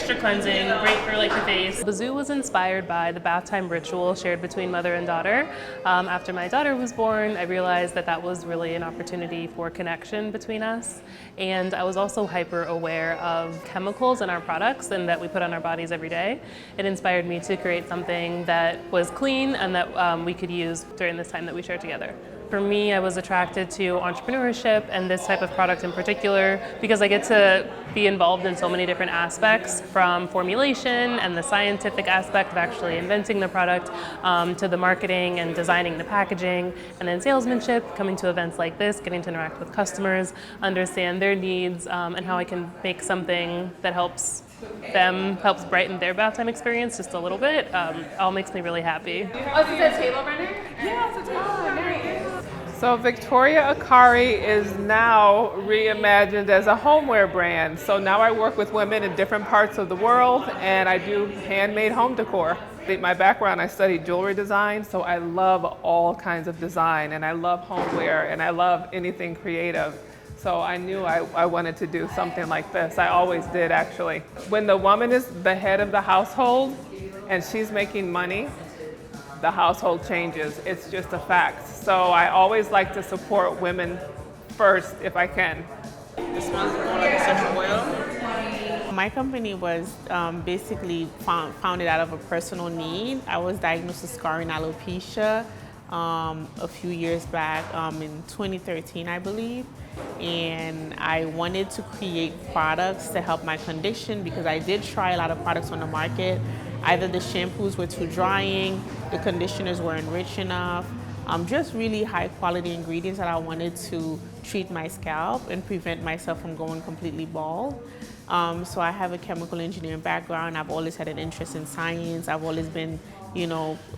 extra cleansing, great for like the face. Bazoo was inspired by the bath time ritual shared between mother and daughter. After my daughter was born, I realized that that was really an opportunity for connection between us. And I was also hyper aware of chemicals in our products and that we put on our bodies every day. It inspired me to create something that was clean and that we could use during this time that we share together. For me, I was attracted to entrepreneurship and this type of product in particular because I get to be involved in so many different aspects, from formulation and the scientific aspect of actually inventing the product to the marketing and designing the packaging, and then salesmanship, coming to events like this, getting to interact with customers, understand their needs, and how I can make something that helps brighten their bath time experience just a little bit. All makes me really happy. Oh, is it a table runner? Yeah, it's a table runner. So Victoria Akari is now reimagined as a homeware brand. So now I work with women in different parts of the world, and I do handmade home decor. My background, I studied jewelry design, so I love all kinds of design, and I love homeware, and I love anything creative. So I knew I wanted to do something like this. I always did, actually. When the woman is the head of the household and she's making money, the household changes. It's just a fact. So I always like to support women first if I can. This one's more like essential oil. My company was basically founded out of a personal need. I was diagnosed with scarring alopecia a few years back, in 2013, I believe. And I wanted to create products to help my condition because I did try a lot of products on the market. Either the shampoos were too drying, the conditioners weren't rich enough, just really high quality ingredients that I wanted to treat my scalp and prevent myself from going completely bald. So I have a chemical engineering background. I've always had an interest in science. I've always been,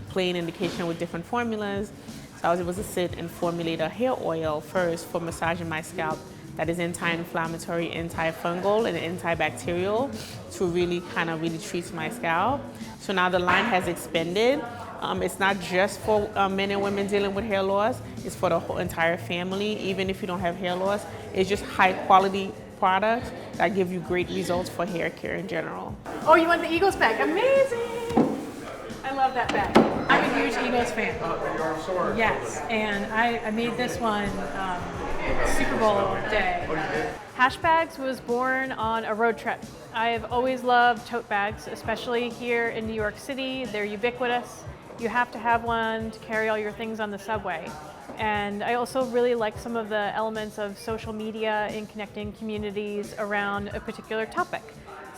playing in the kitchen with different formulas. So I was able to sit and formulate a hair oil first for massaging my scalp that is anti-inflammatory, antifungal, and antibacterial to really treat my scalp. So now the line has expanded. It's not just for men and women dealing with hair loss, it's for the whole entire family. Even if you don't have hair loss, it's just high quality products that give you great results for hair care in general. Oh, you want the Eagles bag? Amazing! I love that bag. I'm a huge Eagles fan. Yes, and I made this one Super Bowl day. Hashbags was born on a road trip. I've always loved tote bags, especially here in New York City. They're ubiquitous. You have to have one to carry all your things on the subway. And I also really like some of the elements of social media in connecting communities around a particular topic.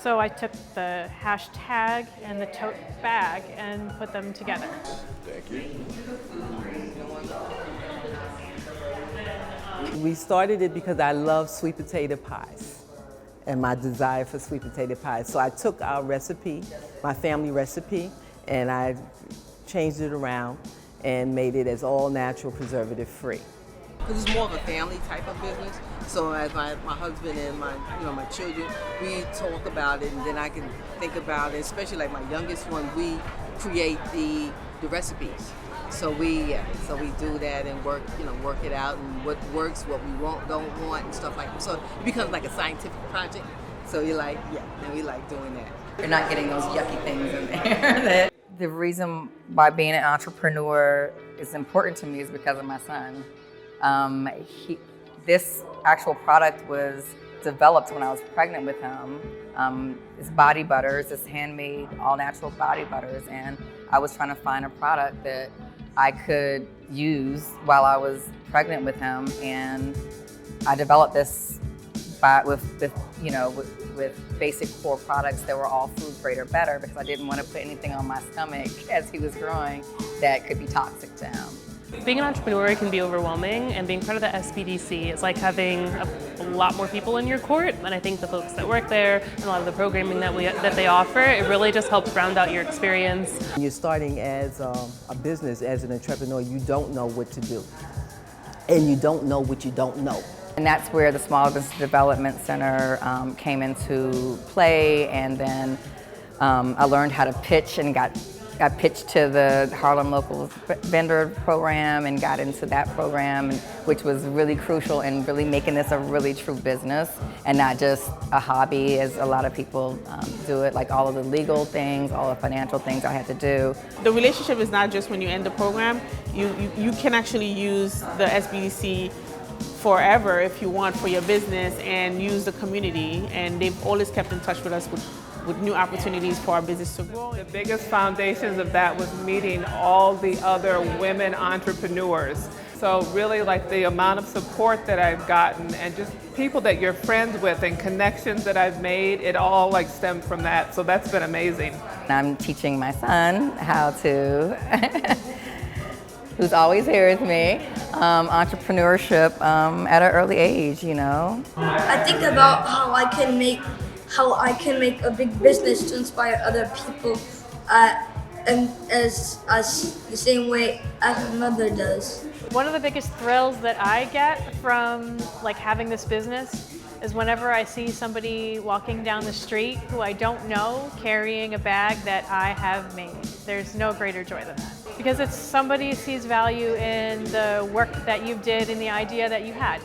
So I took the hashtag and the tote bag and put them together. Thank you. We started it because I love sweet potato pies and my desire for sweet potato pies. So I took our recipe, my family recipe, and I changed it around and made it as all natural, preservative free. Because it's more of a family type of business. So as my husband and my children, we talk about it, and then I can think about it. Especially like my youngest one, we create the recipes. So we do that and work it out, and what works, what we don't want, and stuff like that. So it becomes like a scientific project. So you're like, and we like doing that. You're not getting those yucky things in there. The reason why being an entrepreneur is important to me is because of my son. This actual product was developed when I was pregnant with him. It's body butters, it's handmade, all natural body butters, and I was trying to find a product that I could use while I was pregnant with him, and I developed this with basic core products that were all food grade or better because I didn't want to put anything on my stomach as he was growing that could be toxic to him. Being an entrepreneur can be overwhelming, and being part of the SBDC is like having a lot more people in your court. And I think the folks that work there and a lot of the programming that they offer, it really just helps round out your experience. When you're starting as a business, as an entrepreneur, you don't know what to do, and you don't know what you don't know. And that's where the Small Business Development Center came into play, and then I learned how to pitch and got I pitched to the Harlem Local Vendor Program and got into that program, which was really crucial in really making this a really true business and not just a hobby as a lot of people do it, like all of the legal things, all the financial things I had to do. The relationship is not just when you end the program. You can actually use the SBDC forever if you want for your business and use the community, and they've always kept in touch with us with new opportunities for our business to grow. The biggest foundations of that was meeting all the other women entrepreneurs. So really like the amount of support that I've gotten and just people that you're friends with and connections that I've made, it all like stemmed from that. So that's been amazing. I'm teaching my son how to, who's always here with me, entrepreneurship at an early age, you know. I think about how I can make a big business to inspire other people, and as the same way as my mother does. One of the biggest thrills that I get from like having this business is whenever I see somebody walking down the street who I don't know carrying a bag that I have made. There's no greater joy than that. Because it's somebody sees value in the work that you did and the idea that you had.